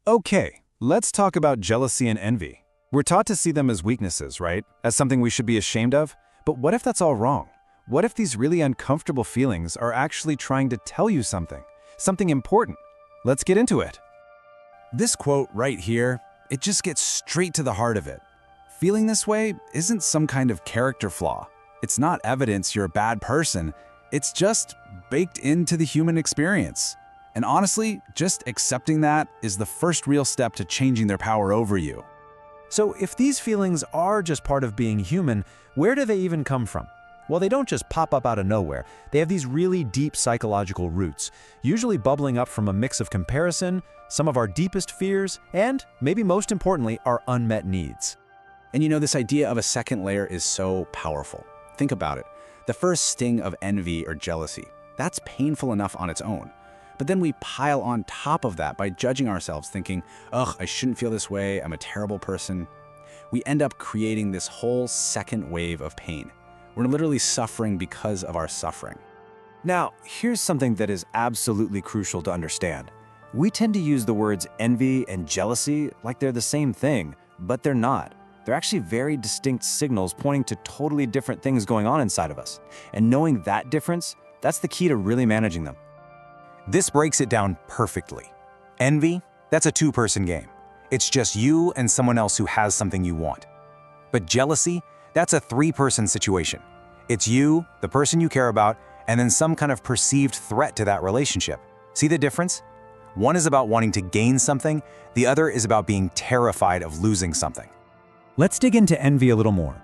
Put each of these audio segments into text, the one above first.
Okay, let's talk about jealousy and envy. We're taught to see them as weaknesses, right? As something we should be ashamed of. But what if that's all wrong? What if these really uncomfortable feelings are actually trying to tell you something? Something important? Let's get into it. This quote right here, it just gets straight to the heart of it. Feeling this way isn't some kind of character flaw. It's not evidence you're a bad person. It's just baked into the human experience. And honestly, just accepting that is the first real step to changing their power over you. So if these feelings are just part of being human, where do they even come from? Well, they don't just pop up out of nowhere. They have these really deep psychological roots, usually bubbling up from a mix of comparison, some of our deepest fears, and, maybe most importantly, our unmet needs. And this idea of a second layer is so powerful. Think about it. The first sting of envy or jealousy, that's painful enough on its own. But then we pile on top of that by judging ourselves, thinking, ugh, I shouldn't feel this way, I'm a terrible person. We end up creating this whole second wave of pain. We're literally suffering because of our suffering. Now, here's something that is absolutely crucial to understand. We tend to use the words envy and jealousy like they're the same thing, but they're not. They're actually very distinct signals pointing to totally different things going on inside of us. And knowing that difference, that's the key to really managing them. This breaks it down perfectly. Envy, that's a two-person game. It's just you and someone else who has something you want. But jealousy, that's a three-person situation. It's you, the person you care about, and then some kind of perceived threat to that relationship. See the difference? One is about wanting to gain something, the other is about being terrified of losing something. Let's dig into envy a little more.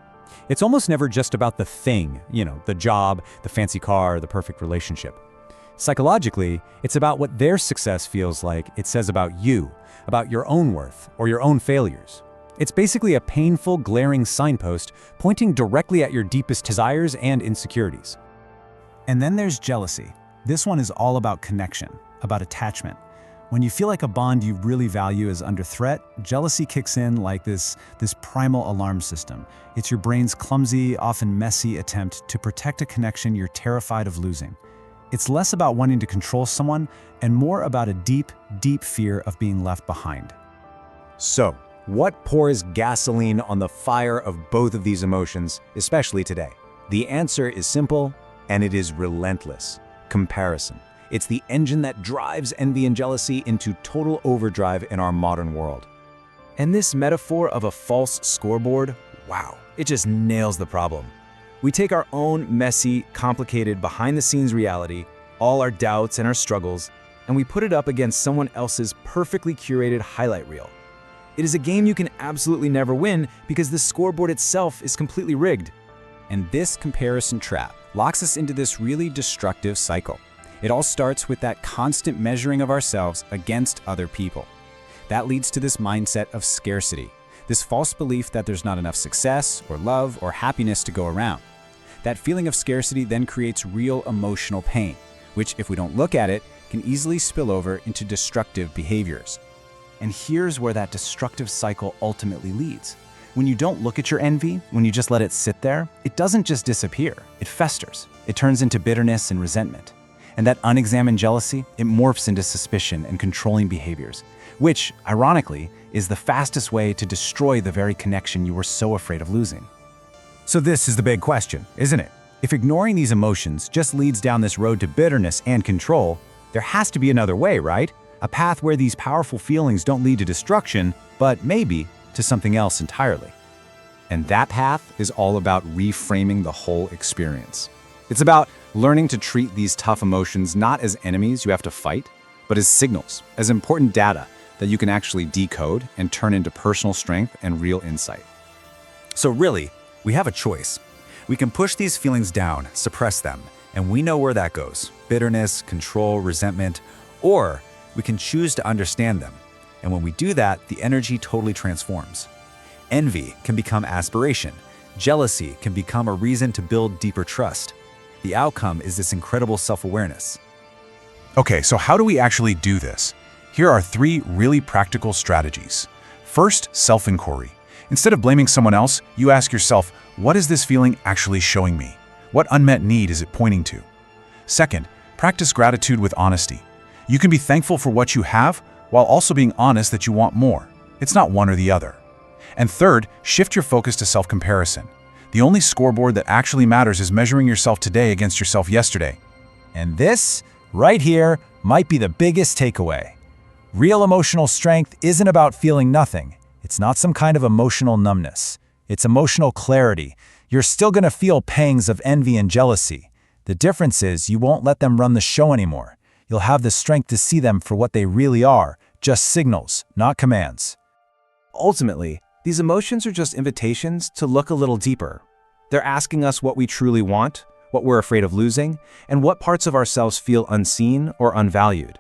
It's almost never just about the thing, the job, the fancy car, the perfect relationship. Psychologically, it's about what their success feels like it says about you, about your own worth, or your own failures. It's basically a painful, glaring signpost pointing directly at your deepest desires and insecurities. And then there's jealousy. This one is all about connection, about attachment. When you feel like a bond you really value is under threat, jealousy kicks in like this primal alarm system. It's your brain's clumsy, often messy attempt to protect a connection you're terrified of losing. It's less about wanting to control someone and more about a deep, deep fear of being left behind. So, what pours gasoline on the fire of both of these emotions, especially today? The answer is simple, and it is relentless: comparison. It's the engine that drives envy and jealousy into total overdrive in our modern world. And this metaphor of a false scoreboard, wow, it just nails the problem. We take our own messy, complicated, behind-the-scenes reality, all our doubts and our struggles, and we put it up against someone else's perfectly curated highlight reel. It is a game you can absolutely never win because the scoreboard itself is completely rigged. And this comparison trap locks us into this really destructive cycle. It all starts with that constant measuring of ourselves against other people. That leads to this mindset of scarcity, this false belief that there's not enough success or love or happiness to go around. That feeling of scarcity then creates real emotional pain, which, if we don't look at it, can easily spill over into destructive behaviors. And here's where that destructive cycle ultimately leads. When you don't look at your envy, when you just let it sit there, it doesn't just disappear, it festers. It turns into bitterness and resentment. And that unexamined jealousy, it morphs into suspicion and controlling behaviors, which, ironically, is the fastest way to destroy the very connection you were so afraid of losing. So this is the big question, isn't it? If ignoring these emotions just leads down this road to bitterness and control, there has to be another way, right? A path where these powerful feelings don't lead to destruction, but maybe to something else entirely. And that path is all about reframing the whole experience. It's about learning to treat these tough emotions not as enemies you have to fight, but as signals, as important data that you can actually decode and turn into personal strength and real insight. So really, we have a choice. We can push these feelings down, suppress them, and we know where that goes: bitterness, control, resentment, or we can choose to understand them. And when we do that, the energy totally transforms. Envy can become aspiration. Jealousy can become a reason to build deeper trust. The outcome is this incredible self-awareness. Okay, so how do we actually do this? Here are 3 really practical strategies. First, self-inquiry. Instead of blaming someone else, you ask yourself, what is this feeling actually showing me? What unmet need is it pointing to? Second, practice gratitude with honesty. You can be thankful for what you have while also being honest that you want more. It's not one or the other. And third, shift your focus to self-comparison. The only scoreboard that actually matters is measuring yourself today against yourself yesterday. And this, right here, might be the biggest takeaway. Real emotional strength isn't about feeling nothing. It's not some kind of emotional numbness. It's emotional clarity. You're still going to feel pangs of envy and jealousy. The difference is you won't let them run the show anymore. You'll have the strength to see them for what they really are, just signals, not commands. Ultimately, these emotions are just invitations to look a little deeper. They're asking us what we truly want, what we're afraid of losing, and what parts of ourselves feel unseen or unvalued.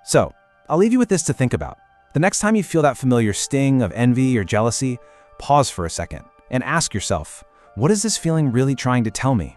So, I'll leave you with this to think about. The next time you feel that familiar sting of envy or jealousy, pause for a second and ask yourself, what is this feeling really trying to tell me?